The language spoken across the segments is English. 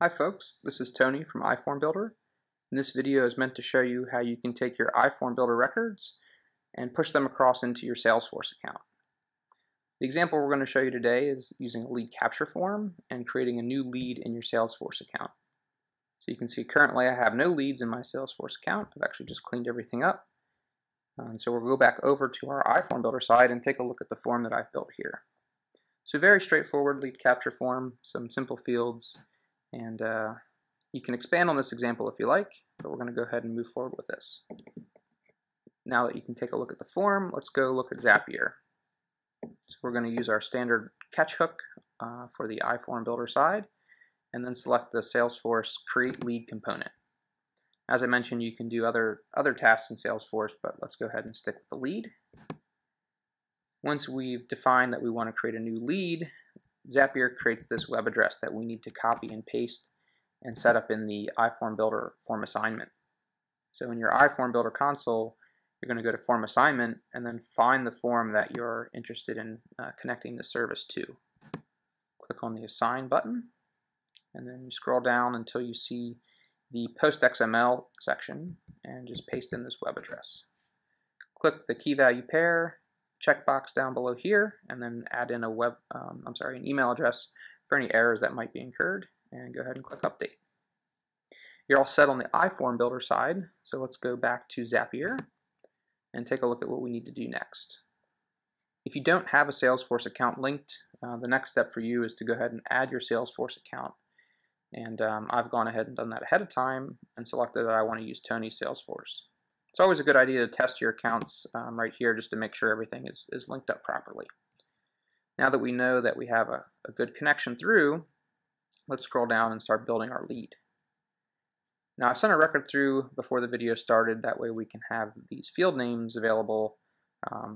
Hi folks, this is Tony from iFormBuilder, and this video is meant to show you how you can take your iFormBuilder records and push them across into your Salesforce account. The example we're going to show you today is using a lead capture form and creating a new lead in your Salesforce account. So you can see currently I have no leads in my Salesforce account. I've actually just cleaned everything up. So we'll go back over to our iFormBuilder side and take a look at the form that I've built here. So very straightforward lead capture form, some simple fields, and you can expand on this example if you like, but we're going to go ahead and move forward with this. Now that you can take a look at the form, let's go look at Zapier. So we're going to use our standard catch hook for the iFormBuilder side, and then select the Salesforce Create Lead component. As I mentioned, you can do other tasks in Salesforce, but let's go ahead and stick with the lead. Once we've defined that we want to create a new lead, Zapier creates this web address that we need to copy and paste and set up in the iFormBuilder form assignment. So in your iFormBuilder console, you're going to go to form assignment and then find the form that you're interested in connecting the service to. Click on the assign button, and then you scroll down until you see the post XML section and just paste in this web address. Click the key value pair checkbox down below here, and then add in an email address for any errors that might be incurred, and go ahead and click update. You're all set on the iFormBuilder side, so let's go back to Zapier and take a look at what we need to do next. If you don't have a Salesforce account linked, the next step for you is to go ahead and add your Salesforce account. And I've gone ahead and done that ahead of time and selected that I want to use Tony's Salesforce. It's always a good idea to test your accounts right here just to make sure everything is linked up properly. Now that we know that we have a good connection through, let's scroll down and start building our lead. Now I've sent a record through before the video started, that way we can have these field names available,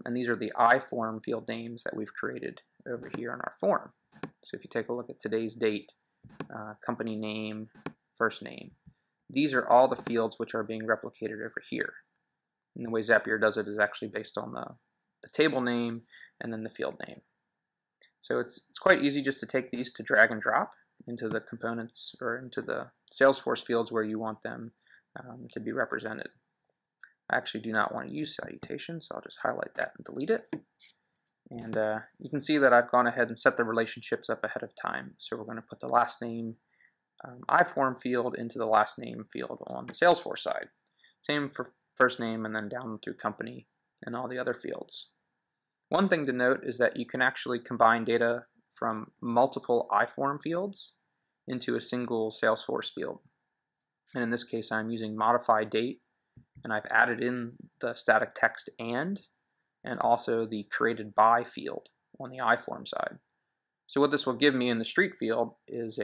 and these are the iForm field names that we've created over here in our form. So if you take a look at today's date, company name, first name, these are all the fields which are being replicated over here. And the way Zapier does it is actually based on the table name and then the field name. So it's quite easy just to take these to drag and drop into the components or into the Salesforce fields where you want them to be represented. I actually do not want to use salutation, so I'll just highlight that and delete it. And you can see that I've gone ahead and set the relationships up ahead of time. So we're going to put the last name iForm field into the last name field on the Salesforce side. Same for first name, and then down through company and all the other fields. One thing to note is that you can actually combine data from multiple iForm fields into a single Salesforce field. And in this case, I'm using modify date, and I've added in the static text and also the created by field on the iForm side. So what this will give me in the street field is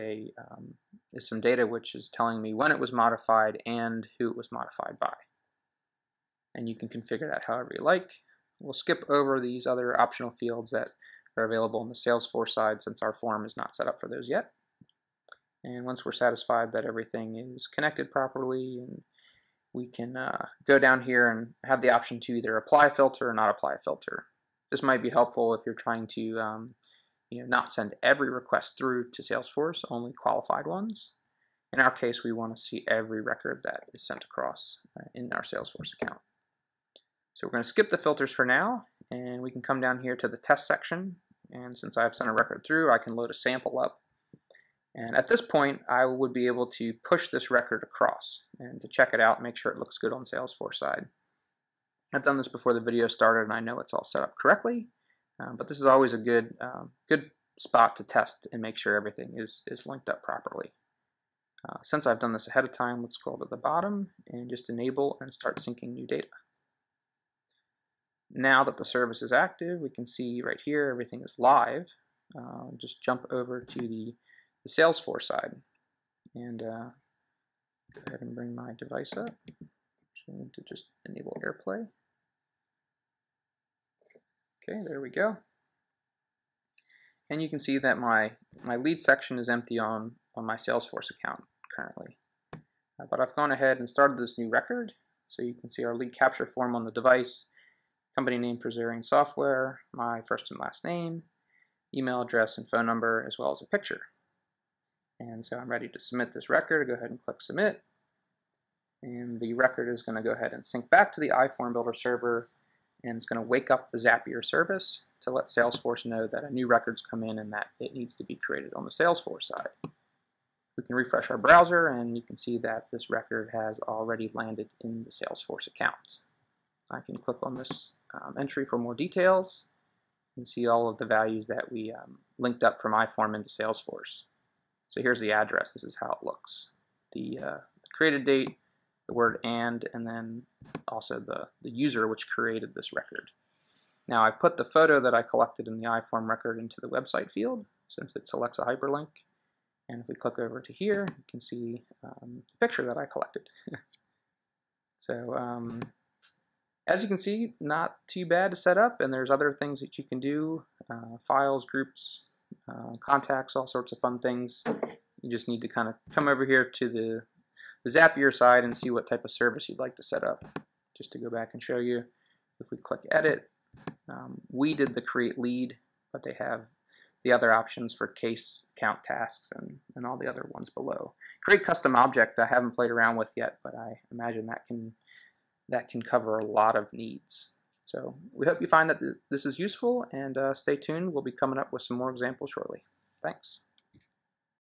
some data which is telling me when it was modified and who it was modified by. And you can configure that however you like. We'll skip over these other optional fields that are available on the Salesforce side since our form is not set up for those yet. And once we're satisfied that everything is connected properly, and we can go down here and have the option to either apply a filter or not apply a filter. This might be helpful if you're trying to not send every request through to Salesforce, only qualified ones. In our case, we want to see every record that is sent across in our Salesforce account. So we're going to skip the filters for now, and we can come down here to the test section. And since I've sent a record through, I can load a sample up. And at this point, I would be able to push this record across and to check it out, make sure it looks good on Salesforce side. I've done this before the video started, and I know it's all set up correctly. But this is always a good spot to test and make sure everything is linked up properly. Since I've done this ahead of time, let's scroll to the bottom and just enable and start syncing new data. Now that the service is active, we can see right here everything is live. Just jump over to the Salesforce side and go ahead and bring my device up. So I need to just enable AirPlay. Okay, there we go. And you can see that my lead section is empty on my Salesforce account currently. But I've gone ahead and started this new record. So you can see our lead capture form on the device, company name for Zarian Software, my first and last name, email address and phone number, as well as a picture. And so I'm ready to submit this record. Go ahead and click submit. And the record is going to go ahead and sync back to the iFormBuilder server, and it's going to wake up the Zapier service to let Salesforce know that a new record's come in and that it needs to be created on the Salesforce side. We can refresh our browser and you can see that this record has already landed in the Salesforce account. I can click on this entry for more details and see all of the values that we linked up from iForm into Salesforce. So here's the address. This is how it looks. The created date, the word and then also the user which created this record. Now I put the photo that I collected in the iForm record into the website field since it selects a hyperlink. And if we click over to here, you can see the picture that I collected. So as you can see, not too bad to set up, and there's other things that you can do, files, groups, contacts, all sorts of fun things. You just need to kind of come over here to the Zapier side and see what type of service you'd like to set up. Just to go back and show you, if we click edit, we did the create lead, but they have the other options for case, count tasks, and all the other ones below. Create custom object I haven't played around with yet, but I imagine that can cover a lot of needs. So we hope you find that this is useful, and stay tuned. We'll be coming up with some more examples shortly. Thanks.